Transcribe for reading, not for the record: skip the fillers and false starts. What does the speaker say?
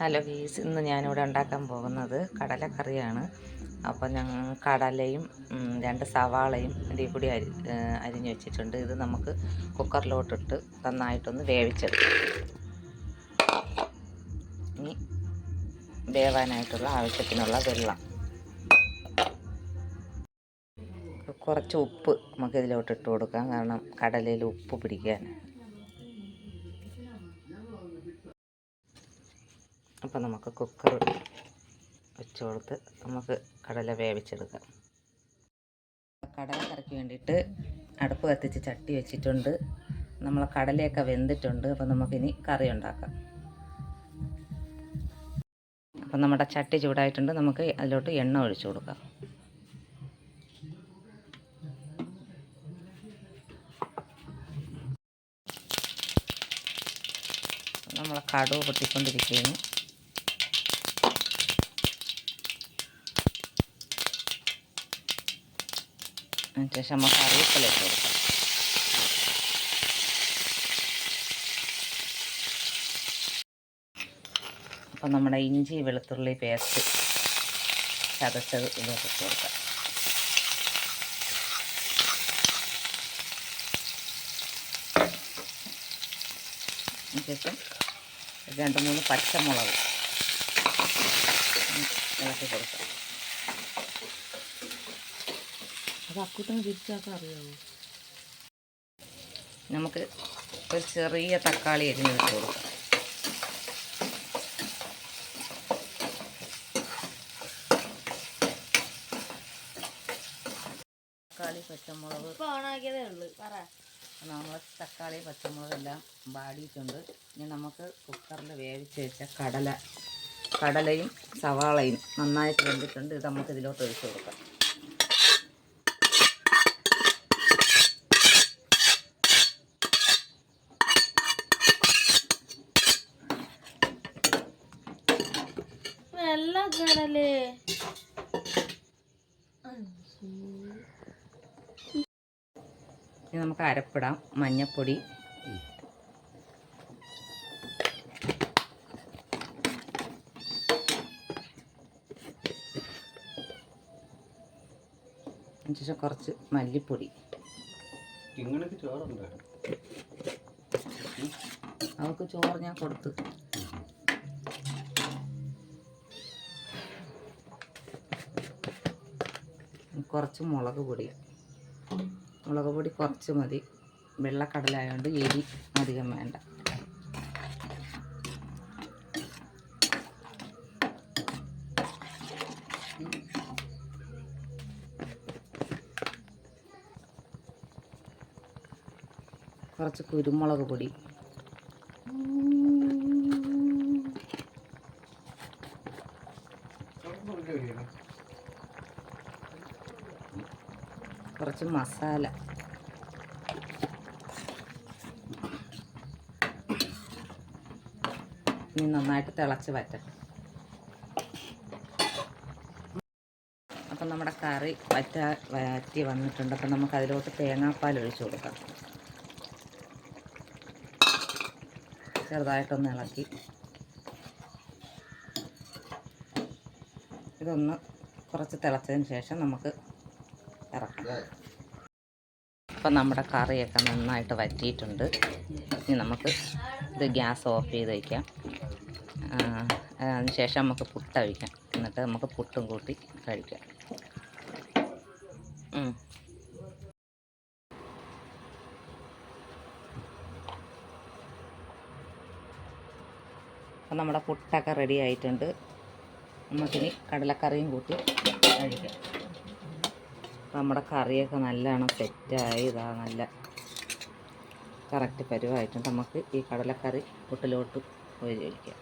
Hello ഗീസ്, ഇന്ന് ഞാനിവിടെ ഉണ്ടാക്കാൻ പോകുന്നത് കടലക്കറിയാണ്. അപ്പോൾ ഞങ്ങൾ കടലയും 2 സവാളയും ഇതിൽ കൂടി അരിഞ്ഞ് വെച്ചിട്ടുണ്ട്. ഇത് നമുക്ക് കുക്കറിലോട്ടിട്ട് നന്നായിട്ടൊന്ന് വേവിച്ചെടുക്കാം. ഇനി വേവാനായിട്ടുള്ള ആവശ്യത്തിനുള്ള വെള്ളം, കുറച്ച് ഉപ്പ് നമുക്കിതിലോട്ടിട്ട് കൊടുക്കാം, കാരണം കടലയിൽ ഉപ്പ് പിടിക്കാൻ. അപ്പോൾ നമുക്ക് കുക്കർ വെച്ച് കൊടുത്ത് നമുക്ക് കടല വേവിച്ചെടുക്കാം. കടല കറിക്ക് വേണ്ടിയിട്ട് അടുപ്പ് കത്തിച്ച് ചട്ടി വെച്ചിട്ടുണ്ട്. നമ്മളെ കടലയൊക്കെ വെന്തിട്ടുണ്ട്. അപ്പോൾ നമുക്കിനി കറി ഉണ്ടാക്കാം. അപ്പം നമ്മുടെ ചട്ടി ചൂടായിട്ടുണ്ട്. നമുക്ക് അതിലോട്ട് എണ്ണ ഒഴിച്ചു കൊടുക്കാം. നമ്മളെ കടുക് പൊട്ടിക്കൊണ്ടിരിക്കുകയാണ്. അതിനുശേഷം നമുക്ക് കറിവേപ്പില ഇട്ട് കൊടുക്കാം. അപ്പം നമ്മുടെ ഇഞ്ചി വെളുത്തുള്ളി പേസ്റ്റ് ചതച്ചത് ഇതിലോട്ട് ഇട്ട് കൊടുക്കാം. അതിനുശേഷം 2-3 പച്ചമുളക് ഇളക്കി കൊടുക്കാം. അത് അക്കൂട്ടം തിരിച്ചാക്കാൻ അറിയാമോ? നമുക്ക് ഒരു ചെറിയ തക്കാളി അരിഞ്ഞിട്ട് കൊടുക്കാം. തക്കാളി പച്ചമുളക് ഓണാക്കിയതേ ഉള്ളൂ. പറ. നമ്മൾ തക്കാളി പച്ചമുളകെല്ലാം വാടിയിട്ടുണ്ട്. ഇനി നമുക്ക് കുക്കറിൽ വേവിച്ച് വെച്ച കടലയും സവാളയും നന്നായിട്ട് വെന്തിട്ടുണ്ട്. ഇത് നമുക്ക് ഇതിലോട്ട് ഒഴിച്ച് കൊടുക്കാം. കടലേ ഇനി നമുക്ക് അരപ്പിടാം. മഞ്ഞൾപ്പൊടി, അതിനുശേഷം കുറച്ച് മല്ലിപ്പൊടി. അവൾക്ക് ചോറ് ഞാൻ കൊടുത്തു. കുറച്ച് മുളക് പൊടി കുറച്ച് മതി. വെള്ളക്കടലായതുകൊണ്ട് എരി അധികം വേണ്ട. കുറച്ച് കുരുമുളക് പൊടി, കുറച്ച് മസാല, ഇനി നന്നായിട്ട് തിളച്ച് വറ്റട്ടെ. അപ്പം നമ്മുടെ കറി വറ്റി വന്നിട്ടുണ്ട്. അപ്പം നമുക്ക് അതിലോട്ട് തേങ്ങാപ്പാൽ ഒഴിച്ചു കൊടുക്കാം. ചെറുതായിട്ടൊന്ന് ഇളക്കി ഇതൊന്ന് കുറച്ച് തിളച്ചതിന് ശേഷം നമുക്ക് ഇറക്കാം. അപ്പം നമ്മുടെ കറിയൊക്കെ നന്നായിട്ട് വറ്റിയിട്ടുണ്ട്. ഇനി നമുക്ക് ഇത് ഗ്യാസ് ഓഫ് ചെയ്ത് വയ്ക്കാം. അതിന് ശേഷം നമുക്ക് പുട്ട് അവിക്കാം. എന്നിട്ട് നമുക്ക് പുട്ടും കൂട്ടി കഴിക്കാം. അപ്പം നമ്മുടെ പുട്ടൊക്കെ റെഡി ആയിട്ടുണ്ട്. നമുക്കിനി കടലക്കറിയും കൂട്ടി കഴിക്കാം. അപ്പം നമ്മുടെ കറിയൊക്കെ നല്ലോണം സെറ്റായി. ഇതാ നല്ല കറക്റ്റ് പരുവായിട്ടുണ്ട്. നമുക്ക് ഈ കടലക്കറി പുട്ടിലോട്ട് പോയി കഴിക്കാം.